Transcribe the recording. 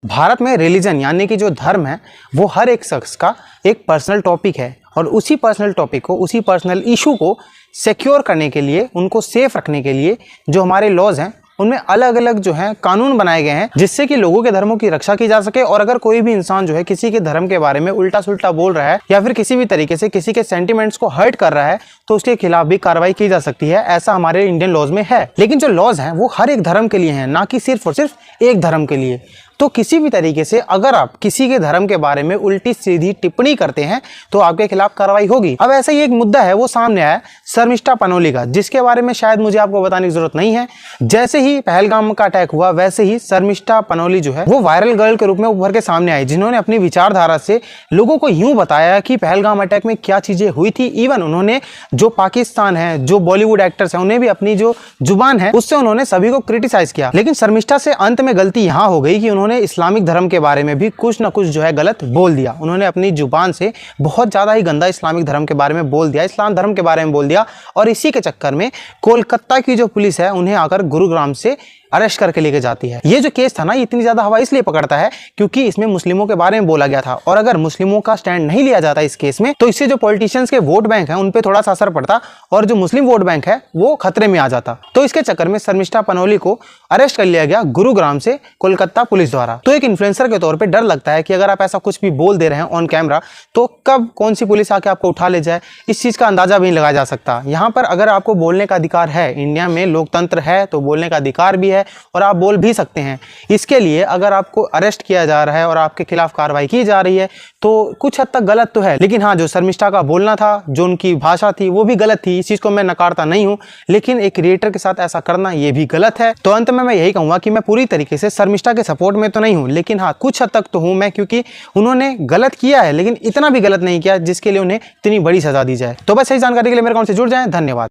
भारत में रिलीजन यानी कि जो धर्म है वो हर एक शख्स का एक पर्सनल टॉपिक है और उसी पर्सनल टॉपिक को, उसी पर्सनल इशू को सिक्योर करने के लिए, उनको सेफ रखने के लिए जो हमारे लॉज हैं उनमें अलग अलग जो है कानून बनाए गए हैं जिससे कि लोगों के धर्मों की रक्षा की जा सके। और अगर कोई भी इंसान जो है किसी के धर्म के बारे में उल्टा सुल्टा बोल रहा है या फिर किसी भी तरीके से किसी के सेंटिमेंट्स को हर्ट कर रहा है तो उसके खिलाफ भी कार्रवाई की जा सकती है। ऐसा हमारे इंडियन लॉज में है। लेकिन जो लॉज हैं वो हर एक धर्म के लिए हैं, ना कि सिर्फ और सिर्फ एक धर्म के लिए। तो किसी भी तरीके से अगर आप किसी के धर्म के बारे में उल्टी सीधी टिप्पणी करते हैं तो आपके खिलाफ कार्रवाई होगी। अब ऐसा ही एक मुद्दा है वो सामने आया शर्मिष्ठा पनोली का, जिसके बारे में शायद मुझे आपको बताने की जरूरत नहीं है। जैसे ही पहलगाम का अटैक हुआ वैसे ही शर्मिष्ठा पनोली जो है वो वायरल गर्ल के रूप में उभर के सामने आई, जिन्होंने अपनी विचारधारा से लोगों को यूं बताया कि पहलगाम अटैक में क्या चीजें हुई थी। इवन उन्होंने जो पाकिस्तान है, जो बॉलीवुड एक्टर्स हैं, उन्हें भी अपनी जो जुबान है उससे उन्होंने सभी को क्रिटिसाइज किया। लेकिन शर्मिष्ठा से अंत में गलती यहां हो गई कि उन्होंने इस्लामिक धर्म के बारे में भी कुछ ना कुछ जो है गलत बोल दिया। उन्होंने अपनी जुबान से बहुत ज्यादा ही गंदा इस्लामिक धर्म के बारे में बोल दिया, इस्लाम धर्म के बारे में बोल दिया। और इसी के चक्कर में कोलकाता की जो पुलिस है उन्हें आकर गुरुग्राम से अरेस्ट करके लेके जाती है। ये जो केस था ना, ये इतनी ज्यादा हवा इसलिए पकड़ता है क्योंकि इसमें मुस्लिमों के बारे में बोला गया था और अगर मुस्लिमों का स्टैंड नहीं लिया जाता इस केस में तो इससे जो पॉलिटिशियंस के वोट बैंक है उन पे थोड़ा सा असर पड़ता और जो मुस्लिम वोट बैंक है वो खतरे में आ जाता। तो इसके चक्कर में शर्मिष्ठा पनोली को अरेस्ट कर लिया गया गुरुग्राम से कोलकाता पुलिस द्वारा। तो एक इन्फ्लुएंसर के तौर पर डर लगता है कि अगर आप ऐसा कुछ भी बोल दे रहे हैं ऑन कैमरा तो कब कौन सी पुलिस आके आपको उठा ले जाए, इस चीज का अंदाजा भी नहीं लगाया जा सकता। यहाँ पर अगर आपको बोलने का अधिकार है, इंडिया में लोकतंत्र है तो बोलने का अधिकार भी है और आप बोल भी सकते हैं। इसके लिए अगर आपको अरेस्ट किया जा रहा है और आपके खिलाफ कार्रवाई की जा रही है तो कुछ हद तक गलत तो है। लेकिन हाँ, जो शर्मिष्ठा का बोलना था, जो उनकी भाषा थी वो भी गलत थी। इस चीज को मैं नकारता नहीं हूं, लेकिन एक क्रिएटर के साथ ऐसा करना ये भी गलत है। तो अंत में मैं यही कहूंगा कि मैं पूरी तरीके से शर्मिष्ठा के सपोर्ट में तो नहीं हूं, लेकिन हाँ कुछ हद तक तो हूं मैं, क्योंकि उन्होंने गलत किया है लेकिन इतना भी गलत नहीं किया जिसके लिए उन्हें इतनी बड़ी सजा दी जाए। तो बस यही जानकारी के लिए मेरे अकाउंट से जुड़ जाएं। धन्यवाद।